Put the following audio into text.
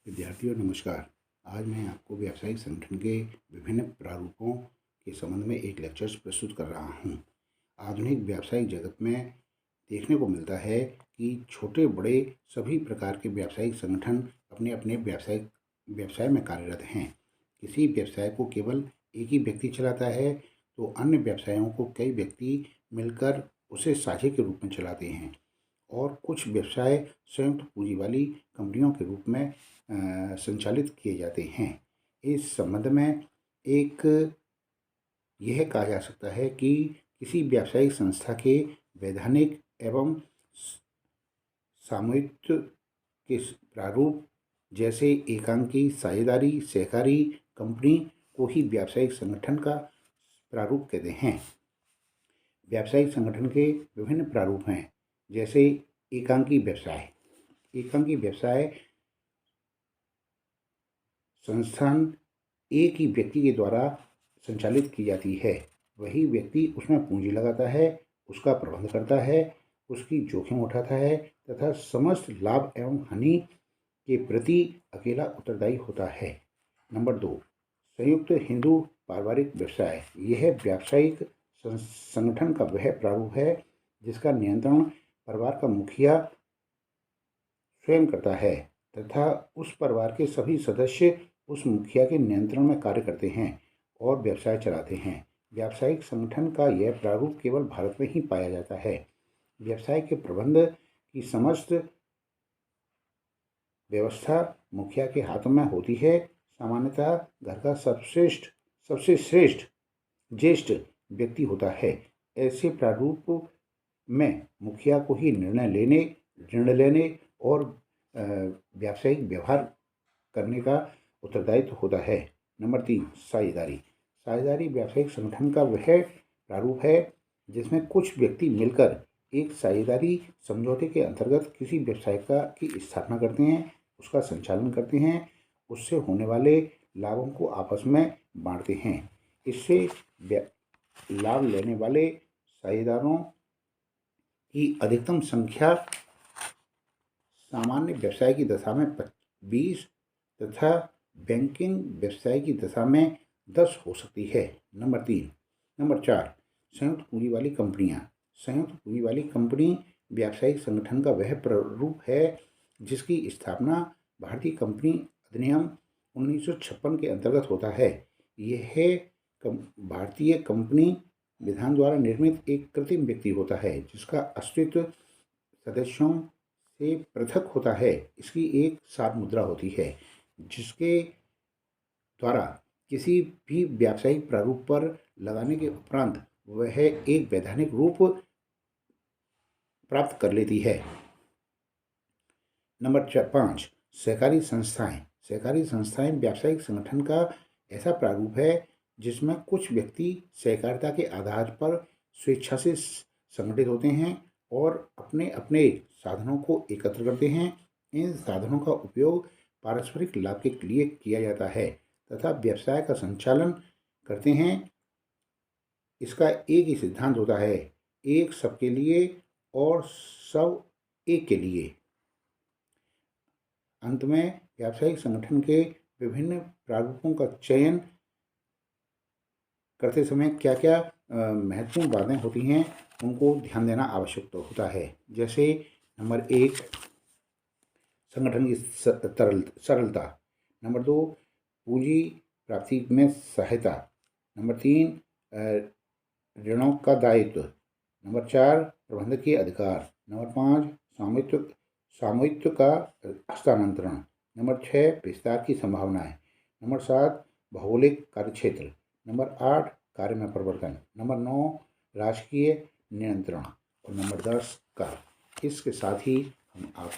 विद्यार्थियों नमस्कार। आज मैं आपको व्यावसायिक संगठन के विभिन्न प्रारूपों के संबंध में एक लेक्चर प्रस्तुत कर रहा हूँ। आधुनिक व्यावसायिक जगत में देखने को मिलता है कि छोटे बड़े सभी प्रकार के व्यावसायिक संगठन अपने अपने व्यवसाय में कार्यरत हैं। किसी व्यवसाय को केवल एक ही व्यक्ति चलाता है तो अन्य व्यवसायों को कई व्यक्ति मिलकर उसे साझे के रूप में चलाते हैं और कुछ व्यवसाय संयुक्त पूंजी वाली कंपनियों के रूप में संचालित किए जाते हैं। इस संबंध में एक यह कहा जा सकता है कि किसी व्यावसायिक संस्था के वैधानिक एवं सामूहिक के प्रारूप जैसे एकांकी, साझेदारी, सहकारी कंपनी को ही व्यावसायिक संगठन का प्रारूप कहते हैं। व्यावसायिक संगठन के विभिन्न प्रारूप हैं, जैसे एकांकी व्यवसाय। एकांकी व्यवसाय संस्थान एक ही व्यक्ति के द्वारा संचालित की जाती है। वही व्यक्ति उसमें पूंजी लगाता है, उसका प्रबंध करता है, उसकी जोखिम उठाता है तथा समस्त लाभ एवं हानि के प्रति अकेला उत्तरदायी होता है। नंबर 2, संयुक्त हिंदू पारिवारिक व्यवसाय। यह व्यावसायिक संगठन का वह प्रारूप है जिसका नियंत्रण परिवार का मुखिया स्वयं करता है तथा उस परिवार के सभी सदस्य उस मुखिया के नियंत्रण में कार्य करते हैं और व्यवसाय चलाते हैं। व्यावसायिक संगठन का यह प्रारूप केवल भारत में ही पाया जाता है। व्यवसाय के प्रबंध की समस्त व्यवस्था मुखिया के हाथों में होती है। सामान्यतः घर का सबसे श्रेष्ठ ज्येष्ठ व्यक्ति होता है। ऐसे प्रारूप में मुखिया को ही निर्णय लेने, ऋण लेने और व्यावसायिक व्यवहार करने का उत्तरदायित्व होता है। नंबर 3, साझेदारी। साझेदारी व्यावसायिक संगठन का वह प्रारूप है जिसमें कुछ व्यक्ति मिलकर एक साझेदारी समझौते के अंतर्गत किसी व्यवसाय की स्थापना करते हैं, उसका संचालन करते हैं, उससे होने वाले लाभों को आपस में बांटते हैं। इससे लाभ लेने वाले साझेदारों की अधिकतम संख्या सामान्य व्यवसाय की दशा में 20 तथा बैंकिंग व्यवसाय की दशा में 10 हो सकती है। नंबर 4, संयुक्त पूंजी वाली कंपनियां। संयुक्त पूंजी वाली कंपनी व्यावसायिक संगठन का वह प्रारूप है जिसकी स्थापना भारतीय कंपनी अधिनियम 1956 के अंतर्गत होता है। यह भारतीय कंपनी विधान द्वारा निर्मित एक कृत्रिम व्यक्ति होता है जिसका अस्तित्व सदस्यों से पृथक होता है। इसकी एक सार मुद्रा होती है जिसके द्वारा किसी भी व्यावसायिक प्रारूप पर लगाने के उपरांत वह एक वैधानिक रूप प्राप्त कर लेती है। नंबर 5, सहकारी संस्थाएं। सहकारी संस्थाएं व्यावसायिक संगठन का ऐसा प्रारूप है जिसमें कुछ व्यक्ति सहकारिता के आधार पर स्वेच्छा से संगठित होते हैं और अपने अपने साधनों को एकत्र करते हैं। इन साधनों का उपयोग पारस्परिक लाभ के लिए किया जाता है तथा व्यवसाय का संचालन करते हैं। इसका एक ही सिद्धांत होता है, एक सबके लिए और सब एक के लिए। अंत में व्यावसायिक संगठन के विभिन्न प्रारूपों का चयन करते समय क्या क्या महत्वपूर्ण बातें होती हैं उनको ध्यान देना आवश्यक तो होता है। जैसे नंबर 1, संगठन की सरलता। नंबर 2, पूंजी प्राप्ति में सहायता। नंबर 3, ऋणों का दायित्व। नंबर 4, प्रबंधकीय अधिकार। नंबर 5, सामूहित्व का हस्तांतरण। नंबर 6, विस्तार की संभावनाएं। नंबर 7, भौगोलिक कार्यक्षेत्र। नंबर 8, कार्य में परिवर्तन। नंबर 9, राजकीय नियंत्रण और नंबर 10, कर। इसके साथ ही हम आप